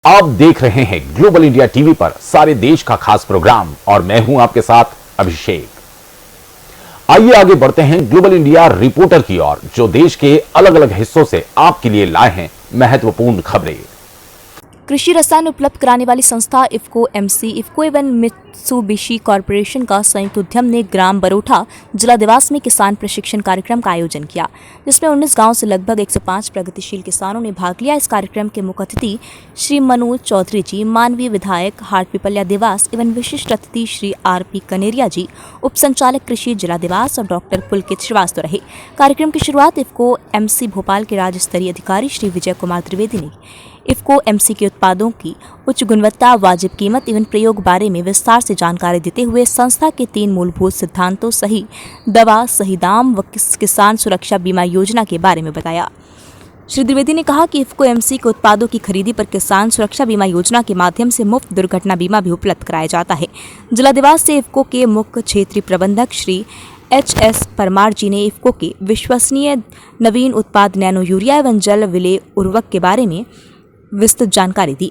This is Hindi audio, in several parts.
आप देख रहे हैं ग्लोबल इंडिया टीवी पर सारे देश का खास प्रोग्राम और मैं हूं आपके साथ अभिषेक। आइए आगे बढ़ते हैं ग्लोबल इंडिया रिपोर्टर की ओर, जो देश के अलग अलग हिस्सों से आपके लिए लाए हैं महत्वपूर्ण खबरें। कृषि रसायन उपलब्ध कराने वाली संस्था इफ्को एमसी, इफ्को एवं मित्सुबिशी कॉरपोरेशन का संयुक्त उद्यम ने ग्राम बरोठा जिला देवास में किसान प्रशिक्षण कार्यक्रम का आयोजन किया, जिसमें 19 गांव से लगभग 105 प्रगतिशील किसानों ने भाग लिया। इस कार्यक्रम के मुख्य अतिथि श्री मनोज चौधरी जी, माननीय विधायक हाटपिपल्या देवास एवं विशिष्ट अतिथि श्री आरपी कनेरिया जी, उप संचालक कृषि जिला देवास और डॉक्टर पुलकित श्रीवास्तव रहे। कार्यक्रम की शुरुआत इफ्को एमसी भोपाल के राज्य स्तरीय अधिकारी श्री विजय कुमार त्रिवेदी ने इफ्को एमसी के उत्पादों की उच्च गुणवत्ता, वाजिब कीमत एवं प्रयोग बारे में विस्तार से जानकारी देते हुए संस्था के 3 मूलभूत सिद्धांतों सही दवा, सही दाम व किसान सुरक्षा बीमा योजना के बारे में बताया। श्री द्विवेदी ने कहा कि इफ्को एमसी के उत्पादों की खरीदी पर किसान सुरक्षा बीमा योजना के माध्यम से मुफ्त दुर्घटना बीमा भी उपलब्ध कराया जाता है। जिला देवास से इफ्को के मुख्य क्षेत्रीय प्रबंधक श्री एच.एस. परमार जी ने इफ्को के विश्वसनीय नवीन उत्पाद नैनो यूरिया एवं जल विलेय उर्वरक के बारे में विस्तृत जानकारी दी।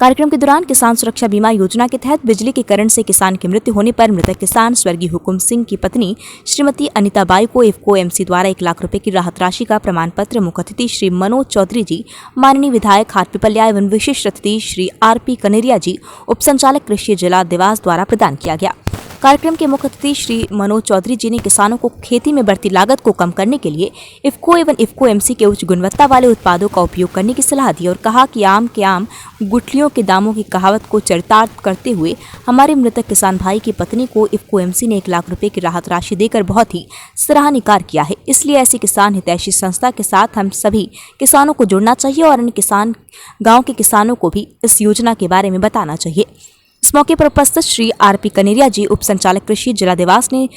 कार्यक्रम के दौरान किसान सुरक्षा बीमा योजना के तहत बिजली के करंट से किसान की मृत्यु होने पर मृतक किसान स्वर्गीय हुकुम सिंह की पत्नी श्रीमती अनिता बाई को इफ्को एमसी द्वारा 1 लाख रुपए की राहत राशि का प्रमाण पत्र मुख्य अतिथि श्री मनोज चौधरी जी, माननीय विधायक हाटपिपल्या एवं विशिष्ट अतिथि श्री आरपी कनेरिया जी, उप संचालक कृषि जिला देवास द्वारा प्रदान किया गया। कार्यक्रम के मुख्य अतिथि श्री मनोज चौधरी जी ने किसानों को खेती में बढ़ती लागत को कम करने के लिए इफ्को एवं इफ्को एमसी के उच्च गुणवत्ता वाले उत्पादों का उपयोग करने की सलाह दी और कहा कि आम के आम गुठलियों के दामों की कहावत को चरितार्थ करते हुए हमारे मृतक किसान भाई की पत्नी को इफ्को एमसी ने 1 लाख रुपए की राहत राशि देकर बहुत ही सराहनीय कार्य किया है। इसलिए ऐसी किसान हितैषी संस्था के साथ हम सभी किसानों को जुड़ना चाहिए और अन्य किसान गाँव के किसानों को भी इस योजना के बारे में बताना चाहिए। इस मौके पर उपस्थित श्री आरपी कनेरिया जी, उप संचालक कृषि जिला देवास ने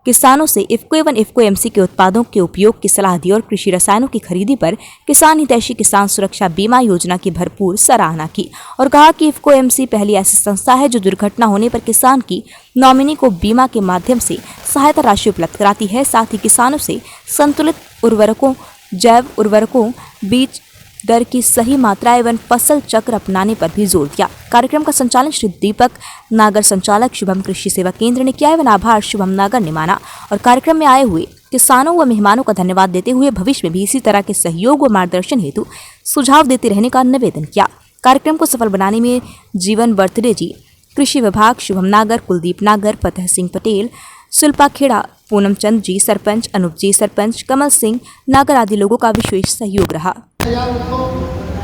किसानों से इफ्को एवं इफ्को एमसी के उत्पादों के उपयोग की सलाह दी और कृषि रसायनों की खरीदी पर किसान हितैषी किसान सुरक्षा बीमा योजना की भरपूर सराहना की और कहा कि इफ्को एमसी पहली ऐसी संस्था है जो दुर्घटना होने पर किसान की नॉमिनी को बीमा के माध्यम से सहायता राशि उपलब्ध कराती है। साथ ही किसानों से संतुलित उर्वरकों, जैव उर्वरकों, बीज दर की सही मात्रा एवं फसल चक्र अपनाने पर भी जोर दिया। कार्यक्रम का संचालन श्री दीपक नागर, संचालक शुभम कृषि सेवा केंद्र ने किया एवं आभार शुभम नागर ने माना और कार्यक्रम में आए हुए किसानों व मेहमानों का धन्यवाद देते हुए भविष्य में भी इसी तरह के सहयोग व मार्गदर्शन हेतु सुझाव देते रहने का निवेदन किया। कार्यक्रम को सफल बनाने में जीवन बर्थडे जी, कृषि विभाग, शुभम नागर, कुलदीप नागर, फतेह सिंह पटेल, शिल्पा खेड़ा, पूनम चंद जी सरपंच, अनूप जी सरपंच, कमल सिंह नागर आदि लोगों का विशेष सहयोग रहा। उनको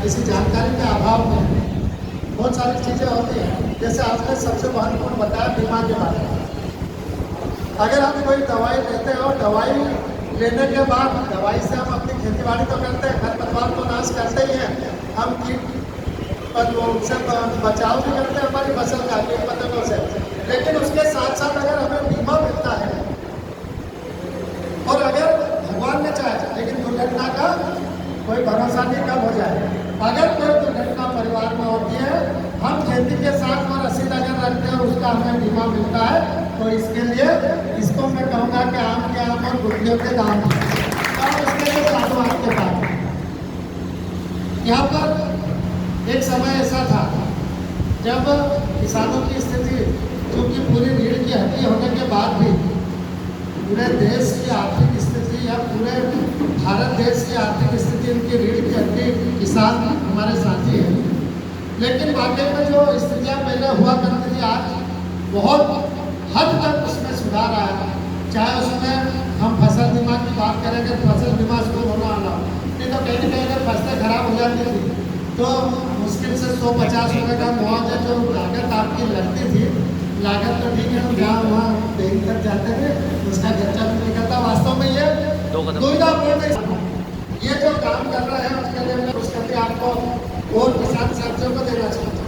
इसी जानकारी के अभाव में बहुत सारी चीज़ें होती हैं, जैसे आपने सबसे महत्वपूर्ण बताया बीमा के बारे में। अगर हम कोई दवाई लेते हैं और दवाई लेने के बाद दवाई से हम अपनी खेतीबाड़ी तो करते हैं, खरपतवार को नाश करते ही हैं, हम कीट पर उनसे बचाव भी करते हैं हमारी फसल का कीट पतंगों से, लेकिन उसके साथ साथ अगर हमें बीमा मिलता है और अगर भगवान ने चाहे, लेकिन दुर्घटना का कोई भरोसा नहीं कब हो जाए, अगर कोई दुर्घटना परिवार में होती है, हम खेती के साथ में रसीद अगर रखते हैं उसका हमें बीमा मिलता है, तो इसके लिए इसको मैं कहूँगा कि आम के आम और गुठलियों के दाम और उसके लिए साधु आपके पास। यहाँ पर एक समय ऐसा था जब किसानों की स्थिति चूँकि पूरी रीढ़ की हड्डी होने के बाद भी पूरे देश की आर्थिक स्थिति या पूरे भारत देश की आर्थिक स्थिति उनकी रीढ़ की हड्डी किसान हमारे साथी हैं, लेकिन वाकई में जो स्थितियाँ पहले हुआ करती थी आज बहुत हद तक उसमें सुधार आया। चाहे उसमें हम फसल बीमा की बात करें कि फसल बीमा शुरू होना आना, नहीं तो कहीं ना कहीं अगर फसलें खराब हो जाती थी तो मुश्किल से 150 रुपये का मुआवजा जो लागत आपकी लगती थी, लागत तो ठीक है, जहाँ वहाँ बैंक तक जाते थे उसका खर्चा भी निकलता। वास्तव में ये दुविधापूर्ण ये जो काम कर रहा है उसके लिए मैं उसके आपको और किसान साथियों को देना चाहता हूँ।